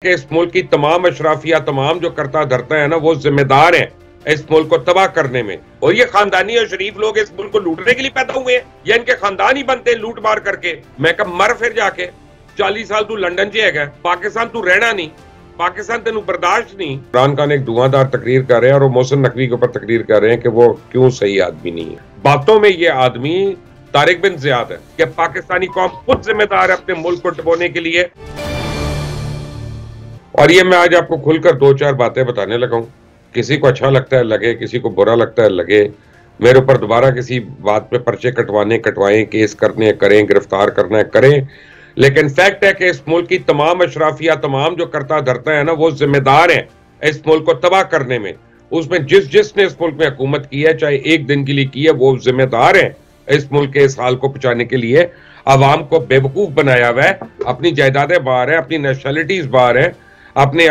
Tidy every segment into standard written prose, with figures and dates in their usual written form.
कि इस मुल्क की तमाम अशराफिया, तमाम जो करता धरता है ना, वो जिम्मेदार हैं इस मुल्क को तबाह करने में। और ये खानदानी और शरीफ लोग इस मुल्क को लूटने के लिए पैदा हुए हैं, या इनके खानदान ही बनते हैं लूट मार करके। मैं कब मर फिर जाके 40 साल तू लंदन च है, पाकिस्तान तू रहना नहीं, पाकिस्तान तेन बर्दाश्त नहीं। इमरान खान एक धुआंधार तकरीर कर रहे हैं और वो मोहसिन नकवी के ऊपर तकरीर कर रहे हैं कि वो क्यों सही आदमी नहीं है। बातों में ये आदमी तारिक बिन ज़ियाद है कि पाकिस्तानी कौम खुद जिम्मेदार है अपने मुल्क को डुबोने के लिए। और ये मैं आज आपको खुलकर दो चार बातें बताने लगा हूँ। किसी को अच्छा लगता है लगे, किसी को बुरा लगता है लगे। मेरे ऊपर दोबारा किसी बात पे पर्चे कटवाएं, केस करने करें, गिरफ्तार करना है करें, लेकिन फैक्ट है कि इस मुल्क की तमाम अशराफिया, तमाम जो करता धरता है ना, वो जिम्मेदार हैं इस मुल्क को तबाह करने में। उसमें जिसने इस मुल्क में हुकूमत की है, चाहे एक दिन के लिए की है, वो जिम्मेदार है इस मुल्क के इस हाल को पहुंचाने के लिए। अवाम को बेवकूफ बनाया हुआ है, अपनी जायदादें बाहर है, अपनी नेशनलिटीज बाहर है, अपने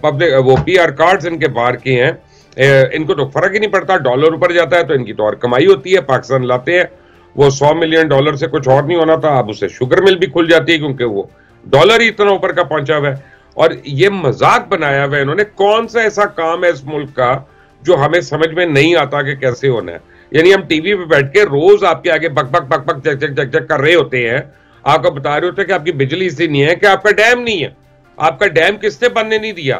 पब्लिक वो पीआर कार्ड्स इनके बाहर के हैं। इनको तो फर्क ही नहीं पड़ता, डॉलर ऊपर जाता है तो इनकी तो और कमाई होती है। पाकिस्तान लाते हैं, वो $100 मिलियन से कुछ और नहीं होना था, अब उसे शुगर मिल भी खुल जाती है क्योंकि वो डॉलर ही इतना ऊपर का पहुंचा हुआ है। और ये मजाक बनाया हुआ है इन्होंने। कौन सा ऐसा काम है इस मुल्क का जो हमें समझ में नहीं आता कि कैसे होना है। यानी हम टीवी पे बैठ के रोज आपके आगे बक बक बक बक जक जक जक जक कर रहे होते हैं, आपको बता रहे होते हैं कि आपकी बिजली इसलिए नहीं है कि आपका डैम नहीं है। आपका डैम किसने बनने नहीं दिया?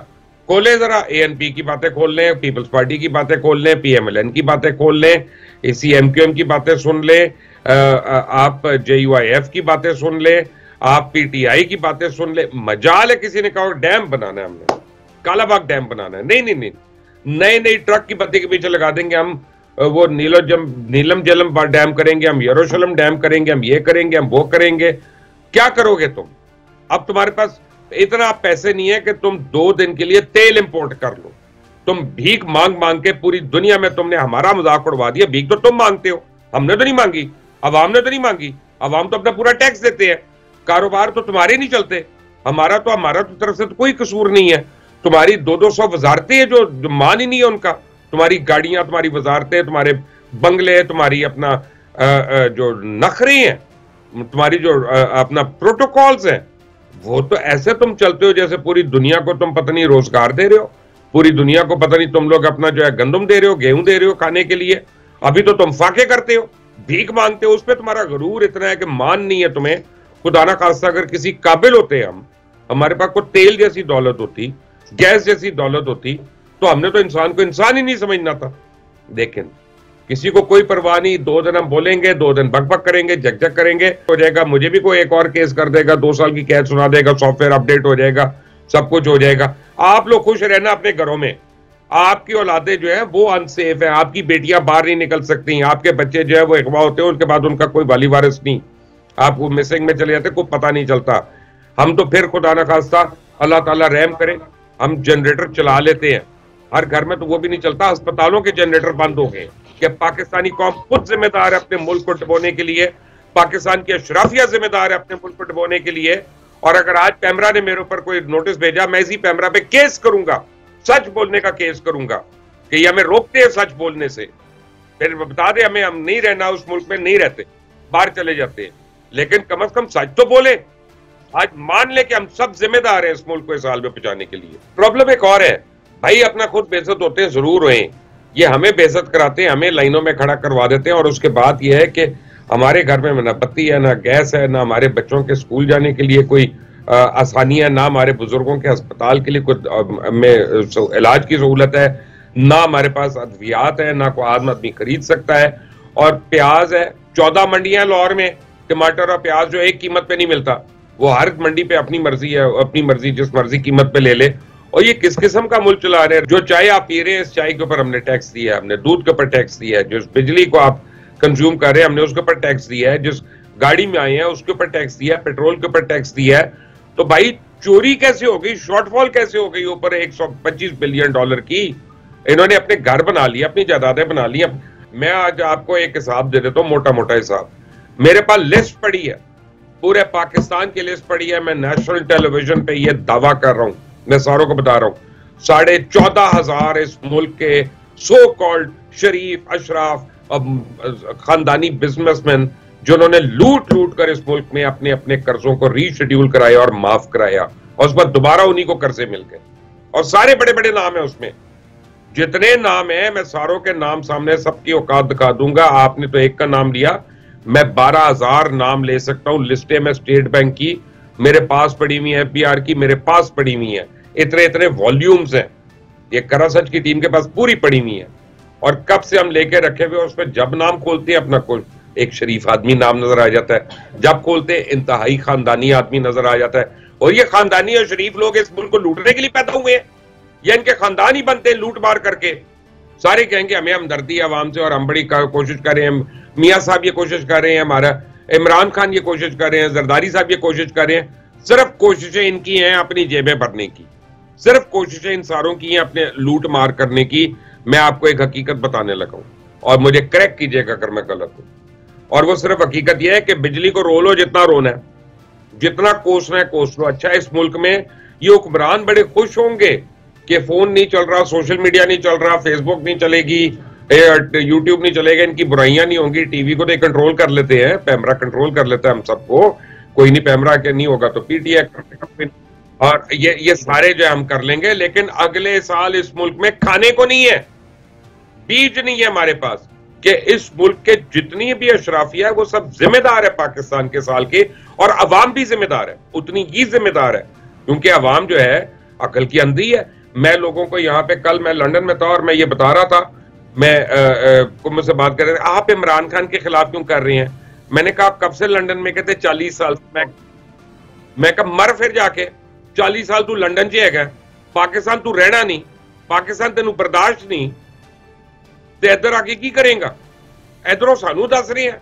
खोले जरा, एएनपी की बातें खोल लें, पीपल्स पार्टी की बातें खोल लें, पीएमएलएन की बातें खोल लें, एसीएमक्यूएम की बातें सुन लें, आप जेयूआईएफ की बातें सुन लें, आप पीटीआई की बातें सुन लें। मजाल है किसी ने कहा डैम बनाना है, हमने कालाबाग डैम बनाना है। नहीं नहीं नहीं, नई ट्रक की बत्ती के पीछे लगा देंगे हम, वो नीलम जलम डैम करेंगे, हम यरूशलेम डैम करेंगे, हम ये करेंगे, हम वो करेंगे। क्या करोगे तुम? अब तुम्हारे पास इतना पैसे नहीं है कि तुम 2 दिन के लिए तेल इंपोर्ट कर लो। तुम भीख मांग मांग के पूरी दुनिया में तुमने हमारा मजाक उड़वा दिया। भीख तो तुम मांगते हो, हमने तो नहीं मांगी, अवाम ने तो नहीं मांगी। अवाम तो अपना पूरा टैक्स देते हैं, कारोबार तो तुम्हारे नहीं चलते। हमारा तो तरफ से तो कोई कसूर नहीं है। तुम्हारी 200 वजारतें हैं जो मान ही नहीं है उनका। तुम्हारी गाड़ियां, तुम्हारी वजारतें, तुम्हारे बंगले, तुम्हारी अपना जो नखरे हैं, तुम्हारी जो अपना प्रोटोकॉल्स हैं, वो तो ऐसे तुम चलते हो जैसे पूरी दुनिया को तुम पता नहीं रोजगार दे रहे हो, पूरी दुनिया को पता नहीं तुम लोग अपना जो है गंदम दे रहे हो, गेहूं दे रहे हो खाने के लिए। अभी तो तुम फाके करते हो, भीख मांगते हो। उस पर तुम्हारा गरूर इतना है कि मान नहीं है तुम्हें। खुदा ना खास्ता अगर किसी काबिल होते हम, हमारे पास कोई तेल जैसी दौलत होती, गैस जैसी दौलत होती, तो हमने तो इंसान को इंसान ही नहीं समझना था। लेकिन किसी को कोई परवाह नहीं। 2 दिन हम बोलेंगे, 2 दिन बकबक करेंगे, जग करेंगे, हो जाएगा। मुझे भी कोई एक और केस कर देगा, 2 साल की कैद सुना देगा, सॉफ्टवेयर अपडेट हो जाएगा, सब कुछ हो जाएगा। आप लोग खुश रहना अपने घरों में। आपकी औलादे जो है वो अनसेफ है, आपकी बेटियां बाहर नहीं निकल सकती, आपके बच्चे जो है वो अगवा होते हैं, उनके बाद उनका कोई वाली वारिस नहीं, आप वो मिसिंग में चले जाते, कोई पता नहीं चलता। हम तो फिर खुदा ना खास्ता, अल्लाह ताला रहम करे, हम जनरेटर चला लेते हैं हर घर में, तो वो भी नहीं चलता। अस्पतालों के जनरेटर बंद हो गए कि पाकिस्तानी कौम खुद जिम्मेदार है अपने मुल्क को डुबोने के लिए। पाकिस्तान की अशराफिया जिम्मेदार है अपने मुल्क को डुबोने के लिए। और अगर आज पैमरा ने मेरे ऊपर कोई नोटिस भेजा, मैं इसी पैमरा पे केस करूंगा, सच बोलने का केस करूंगा कि ये हमें रोकते हैं सच बोलने से। फिर बता दे हमें, हम नहीं रहना उस मुल्क में, नहीं रहते, बाहर चले जाते हैं, लेकिन कम से कम सच तो बोले। आज मान ले कि हम सब जिम्मेदार हैं इस मुल्क को इस हाल में पहुंचाने के लिए। प्रॉब्लम एक और है भाई, अपना खुद बेइज्जत होते हैं जरूर हुए, ये हमें बेइज्जत कराते हैं, हमें लाइनों में खड़ा करवा देते हैं। और उसके बाद यह है कि हमारे घर में ना बत्ती है, ना गैस है, ना हमारे बच्चों के स्कूल जाने के लिए कोई आसानी है, ना हमारे बुजुर्गों के अस्पताल के लिए कोई इलाज की सहूलत है, ना हमारे पास अद्वियात है, ना कोई आदमी खरीद सकता है। और प्याज है, 14 मंडियां लाहौर में, टमाटर और प्याज जो एक कीमत पे नहीं मिलता, वो हर मंडी पे अपनी मर्जी है, अपनी मर्जी जिस मर्जी कीमत पे ले ले। और ये किस किस्म का मुल्क चला रहे हैं? जो चाय आप पी रहे हैं, इस चाय के ऊपर हमने टैक्स दिया है, हमने दूध के ऊपर टैक्स दिया है, जिस बिजली को आप कंज्यूम कर रहे हैं हमने उसके ऊपर टैक्स दिया है, जिस गाड़ी में आए हैं उसके ऊपर टैक्स दिया है, पेट्रोल के ऊपर टैक्स दिया है। तो भाई चोरी कैसे हो गई, शॉर्टफॉल कैसे हो गई ऊपर $125 बिलियन की? इन्होंने अपने घर बना लिया, अपनी जायदादें बना ली। मैं आज आपको एक हिसाब दे देता हूँ, मोटा मोटा हिसाब। मेरे पास लिस्ट पड़ी है, पूरे पाकिस्तान की लिस्ट पड़ी है। मैं नेशनल टेलीविजन पे ये दावा कर रहा हूं, मैं सारों को बता रहा हूं, 14,500 इस मुल्क के सो कॉल्ड शरीफ, अशराफ, खानदानी बिजनेसमैन जिन्होंने लूट कर इस मुल्क में अपने अपने कर्जों को रीशेड्यूल कराया और माफ कराया, और उस पर दोबारा उन्हीं को कर्जे मिल गए, और सारे बड़े बड़े नाम है उसमें, जितने नाम है मैं सारों के नाम सामने सबकी औकात दिखा दूंगा। आपने तो एक का नाम लिया, मैं 12,000 नाम ले सकता हूं। लिस्टें में स्टेट बैंक की मेरे पास पड़ी हुई है, FBR की मेरे पास पड़ी हुई है, इतने इतने वॉल्यूम्स हैं, ये करा सच की टीम के पास पूरी पड़ी हुई है। और कब से हम लेके रखे हुए, उसमें जब नाम खोलते हैं अपना कोई एक शरीफ आदमी नाम नजर आ जाता है, जब खोलते हैं इंतहाई खानदानी आदमी नजर आ जाता है। और ये खानदानी और शरीफ लोग इस मुल्क को लूटने के लिए पैदा हुए हैं, या इनके खानदान ही बनते हैं लूट मार करके। सारे कहेंगे हमें हमदर्दी है आवाम से और हम बड़ी कोशिश कर रहे हैं, मियाँ साहब ये कोशिश कर रहे हैं, हमारा इमरान खान ये कोशिश कर रहे हैं, जरदारी साहब ये कोशिश कर रहे हैं। सिर्फ कोशिशें इनकी हैं अपनी जेबें भरने की, सिर्फ कोशिशें इन सारों की हैं अपने लूट मार करने की। मैं आपको एक हकीकत बताने लगा हूं और मुझे क्रैक कीजिएगा अगर मैं गलत हूं, और वो सिर्फ हकीकत यह है कि बिजली को रो लो जितना रोना है, जितना कोसना है कोस लो। अच्छा, इस मुल्क में ये हुक्मरान बड़े खुश होंगे कि फोन नहीं चल रहा, सोशल मीडिया नहीं चल रहा, फेसबुक नहीं चलेगी, यूट्यूब नहीं चलेगा, इनकी बुराइयां नहीं होंगी। टीवी को तो कंट्रोल कर लेते हैं, पैमरा कंट्रोल कर लेता है हम सबको, कोई नहीं पैमरा के नहीं होगा तो PTI, और ये सारे जो हम कर लेंगे। लेकिन अगले साल इस मुल्क में खाने को नहीं है, बीज नहीं है हमारे पास, कि इस मुल्क के जितनी भी अशराफिया है वो सब जिम्मेदार है पाकिस्तान के साल के, और अवाम भी जिम्मेदार है, उतनी ही जिम्मेदार है, क्योंकि अवाम जो है अकल की अंधी है। मैं लोगों को यहाँ पे, कल मैं लंदन में था और मैं ये बता रहा था, मैं मुझसे बात कर रहे थे, आप इमरान खान के खिलाफ क्यों कर रहे हैं? मैंने कहा आप कब से लंदन में? कहते 40 साल। मैं कहा मर फिर जाके, 40 साल तू लंदन च है, पाकिस्तान तू रहना नहीं, पाकिस्तान तेन बर्दाश्त नहीं, तो इधर आके की करेगा? इधरों सानू दस रहे हैं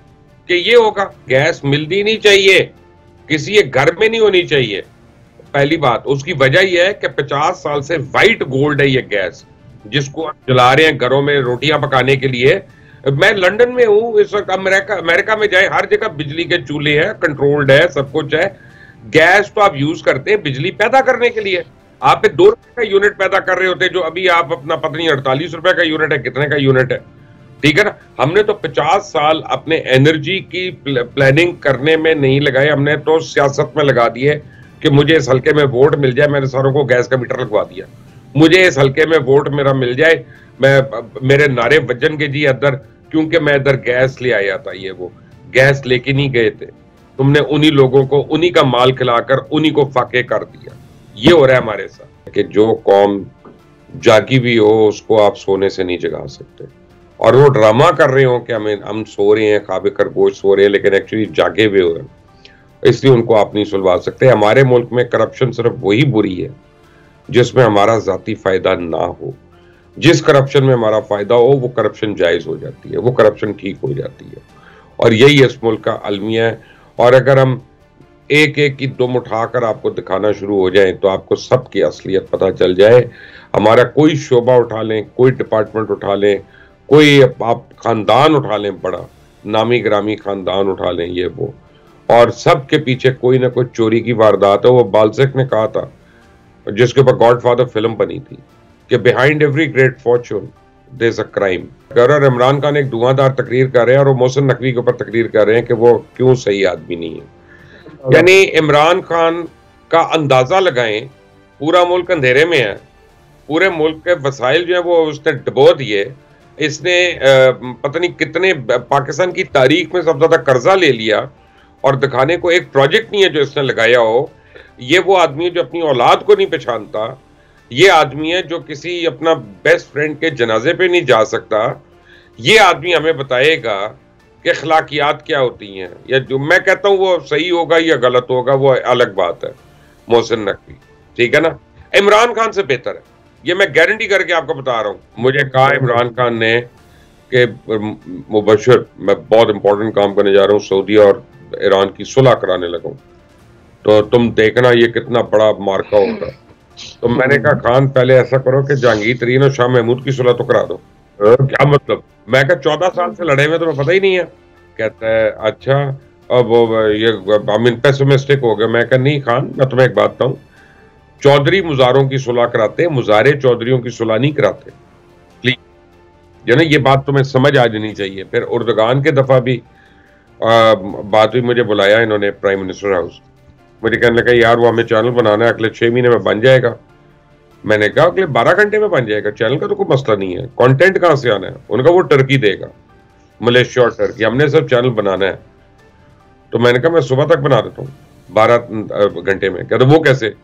कि ये होगा। गैस मिलती नहीं चाहिए, किसी एक घर में नहीं होनी चाहिए, पहली बात। उसकी वजह यह है कि 50 साल से व्हाइट गोल्ड है ये गैस, जिसको आप जला रहे हैं घरों में रोटियां पकाने के लिए। मैं लंदन में हूं इस वक्त, अमेरिका में जाए हर जगह बिजली के चूल्हे हैं, कंट्रोल्ड है, सब कुछ है। गैस तो आप यूज करते हैं बिजली पैदा करने के लिए, आप 2 रुपए का यूनिट पैदा कर रहे होते, जो अभी आप अपना पता नहीं 48 रुपए का यूनिट है, कितने का यूनिट है, ठीक है ना। हमने तो 50 साल अपने एनर्जी की प्लानिंग करने में नहीं लगाए, हमने तो सियासत में लगा दिए कि मुझे इस हल्के में वोट मिल जाए, मैंने सारों को गैस का मीटर लगवा दिया, मुझे इस हल्के में वोट मेरा मिल जाए, मैं मेरे नारे वजन के जी अदर, क्योंकि मैं इधर गैस ले आया था। ये वो गैस लेके नहीं गए थे, तुमने उन्हीं लोगों को उन्हीं का माल खिलाकर उन्हीं को फाके कर दिया। ये हो रहा है हमारे साथ कि जो कौम जागी भी हो उसको आप सोने से नहीं जगा सकते, और वो ड्रामा कर रहे हो कि हम सो रहे हैं, ख्वाब खरगोश सो रहे हैं, लेकिन एक्चुअली जागे हुए हो, इसलिए उनको आप नहीं सुलझा सकते। हमारे मुल्क में करप्शन सिर्फ वही बुरी है जिसमें हमारा जाती फायदा ना हो। जिस करप्शन में हमारा फायदा हो वो करप्शन जायज हो जाती है, वो करप्शन ठीक हो जाती है, और यही इस मुल्क का अलमिया है। और अगर हम एक एक की दुम उठाकर आपको दिखाना शुरू हो जाए तो आपको सबकी असलियत पता चल जाए। हमारा कोई शोबा उठा लें, कोई डिपार्टमेंट उठा लें, कोई आप खानदान उठा लें, बड़ा नामी ग्रामी खानदान उठा लें, ये वो, और सबके पीछे कोई ना कोई चोरी की वारदात है। वो बाल्ज़ेक ने कहा था, जिसके ऊपर गॉडफादर फिल्म बनी थी, कि behind every great fortune there is a crime. और इमरान खान एक धुआंधार तकरीर कर रहे हैं और वो मोहसिन नकवी के ऊपर तकरीर कर रहे हैं कि वो क्यों सही आदमी नहीं है। यानी इमरान खान का अंदाजा लगाएं, पूरा मुल्क अंधेरे में है, पूरे मुल्क के वसाइल जो है वो उसने डबो दिए, इसने पता नहीं कितने पाकिस्तान की तारीख में सबसे ज्यादा कर्जा ले लिया, और दिखाने को एक प्रोजेक्ट नहीं है जो इसने लगाया हो। ये वो आदमी है जो अपनी औलाद को नहीं पहचानता, ये आदमी है जो किसी अपना बेस्ट फ्रेंड के जनाजे पे नहीं जा सकता। ये आदमी हमें बताएगा कि अखलाकियात क्या होती हैं, या जो मैं कहता हूँ वो सही होगा या गलत होगा वो अलग बात है। मोहसिन नकवी, ठीक है ना, इमरान खान से बेहतर है, ये मैं गारंटी करके आपको बता रहा हूँ। मुझे कहा इमरान खान ने कि मुबशर मैं बहुत इंपॉर्टेंट काम करने जा रहा हूँ, सऊदी और ईरान की सुलह कराने लगा हूँ, तो तुम देखना ये कितना बड़ा मार्का होगा। तो मैंने कहा खान पहले ऐसा करो कि जहांगीर तरीन और शाह महमूद की सुलह तो करा दो। क्या मतलब? मैं कहा 14 साल से लड़े हुए तुम्हें पता ही नहीं है। कहता है अच्छा, अब वो ये हम इन पेसिमिस्टिक हो गए। मैं कहा नहीं खान, मैं तुम्हें एक बात बताऊं, चौधरी मुजारों की सुलह कराते, मुजारे चौधरियों की सुलह नहीं कराते, प्लीज। यानी ये बात तुम्हें समझ आ जानी चाहिए। फिर उर्दगान के दफा भी बात हुई, मुझे बुलाया इन्होंने प्राइम मिनिस्टर हाउस, मुझे कहने लगा यार वो हमें चैनल बनाना है, अगले 6 महीने में बन जाएगा। मैंने कहा अगले 12 घंटे में बन जाएगा, चैनल का तो कोई मसला नहीं है, कंटेंट कहाँ से आना है? उनका वो टर्की देगा, मलेशिया और टर्की, हमने सब चैनल बनाना है। तो मैंने कहा मैं सुबह तक बना देता हूँ 12 घंटे में। कहते वो कैसे?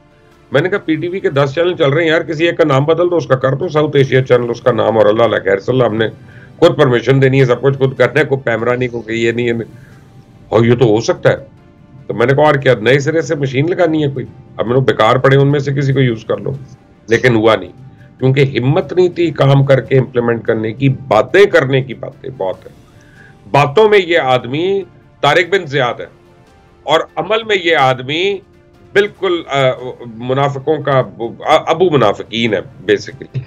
मैंने कहा पीटीवी के 10 चैनल चल रहे हैं यार, किसी एक का नाम बदल दो, उसका कर दो साउथ एशिया चैनल, उसका नाम, और अल्लाह खैर सल्ला, हमने खुद परमिशन देनी है, सब कुछ खुद करना है, कोई कैमरा नहीं, कोई ये नहीं है, और ये तो हो सकता है। तो मैंने कहा और क्या, नए सिरे से मशीन लगानी है कोई? अब मैंने बेकार पड़े उनमें से किसी को यूज कर लो। लेकिन हुआ नहीं, क्योंकि हिम्मत नहीं थी काम करके इम्प्लीमेंट करने की, बातें करने की, बातें बहुत है। बातों में ये आदमी तारिक बिन ज़ियाद है और अमल में ये आदमी बिल्कुल मुनाफिकों का अबू मुनाफिकीन है बेसिकली।